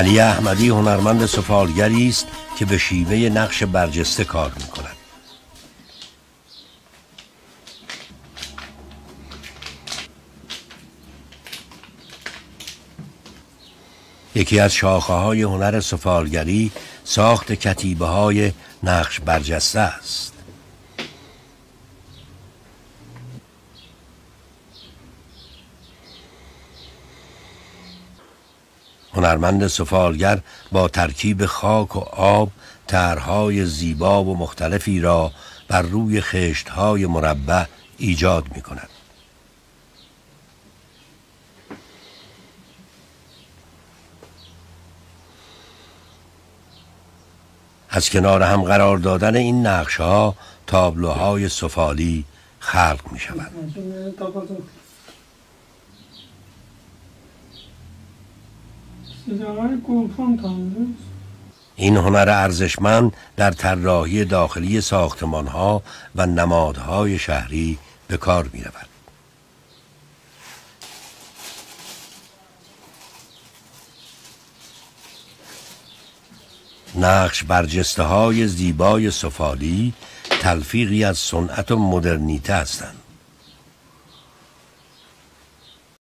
علی احمدی هنرمند سفالگری است که به شیوه نقش برجسته کار می‌کند. یکی از شاخه‌های هنر سفالگری ساخت کتیبه‌های نقش برجسته است. هنرمند سفالگر با ترکیب خاک و آب طرح‌های زیبا و مختلفی را بر روی خشت‌های مربع ایجاد می‌کند. از کنار هم قرار دادن این نقش‌ها تابلوهای سفالی خلق می‌شود. این هنر ارزشمند در طراحی داخلی ساختمان‌ها و نمادهای شهری به کار می‌رود. نقش برجسته‌های زیبای سفالی تلفیقی از صنعت و مدرنیته هستند.